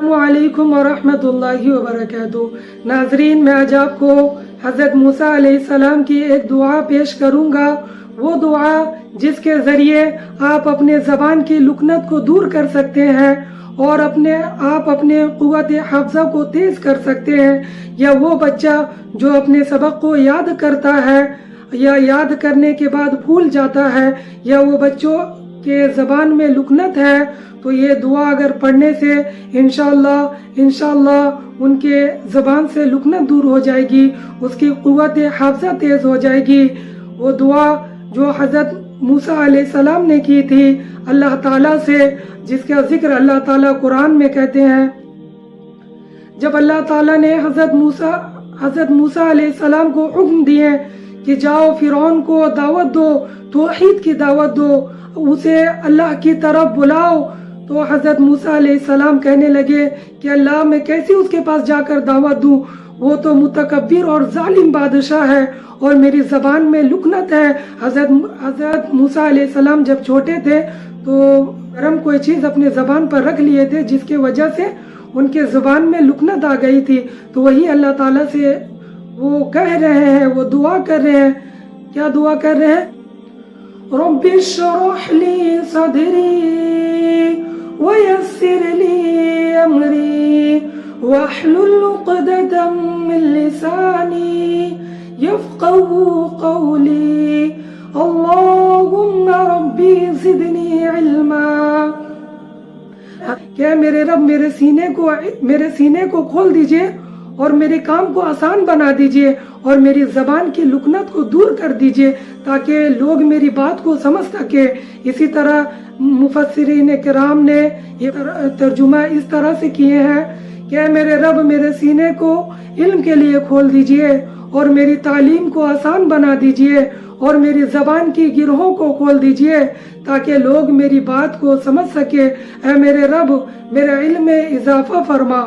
वालेकुम वरहमतुल्लाहि वबरकातुहू। नाजरीन, मैं आज आपको हज़रत मूसा अलैहिस्सलाम की एक दुआ पेश करूंगा। वो दुआ जिसके ज़रिए आप अपने ज़बान की लुकनत को दूर कर सकते हैं और आप अपने क़ुव्वत हफ़्ज़ा को तेज़ कर सकते हैं। या वो बच्चा जो अपने सबक को याद करता है या याद करने के बाद भूल जाता है, या वो बच्चों के ज़बान में लुकनत है, तो ये दुआ अगर पढ़ने से इंशाअल्लाह उनके ज़बान से लुकनत दूर हो जाएगी, उसकी क़ुव्वत हफ़्ज़ा तेज़ हो जाएगी। वो दुआ जो हज़रत मूसा अलैहिस्सलाम ने की थी अल्लाह ताला से, जिसका ज़िक्र अल्लाह ताला कुरान में कहते हैं। जब अल्लाह ताला ने हज़रत मूसा अलैहिस्सलाम को हुक्म दिए कि जाओ फ़िरौन को दावत दो, तौहीद की दावत दो, उसे अल्लाह की तरफ बुलाओ, तो हज़रत मूसा अलैहिस्सलाम कहने लगे कि अल्लाह, मैं कैसे उसके पास जाकर दावत दूं, वो तो मुतकब्बिर और जालिम बादशाह है और मेरी ज़बान में लुकनत है। हज़रत मूसा अलैहिस्सलाम जब छोटे थे तो गरम कोई चीज़ अपने ज़बान पर रख लिए थे, जिसके वजह से उनके ज़बान में लुकनत आ गई थी। तो वही अल्लाह ताला से वो कह रहे हैं, वो दुआ कर रहे हैं। क्या दुआ कर रहे हैं? रब्बि श्रह ली सदरी वयस्सिर ली अमरी वहलुल उक़दतम मिन लिसानी यफ़क़हू क़ौली अल्लाहुम्मा रब्बी ज़िदनी इल्मा। क्या मेरे रब मेरे सीने को खोल दीजिए और मेरे काम को आसान बना दीजिए और मेरी ज़बान की लुकनत को दूर कर दीजिए, ताकि लोग मेरी बात को समझ सके। इसी तरह मुफस्सिरीन किराम ने ये तर्जुमा इस तरह से किए हैं कि मेरे रब मेरे सीने को इल्म के लिए खोल दीजिए और मेरी तालीम को आसान बना दीजिए और मेरी ज़बान की गिरहों को खोल दीजिए, ताकि लोग मेरी बात को समझ सके। ऐ मेरे रब, मेरे इल्म में इजाफा फरमा।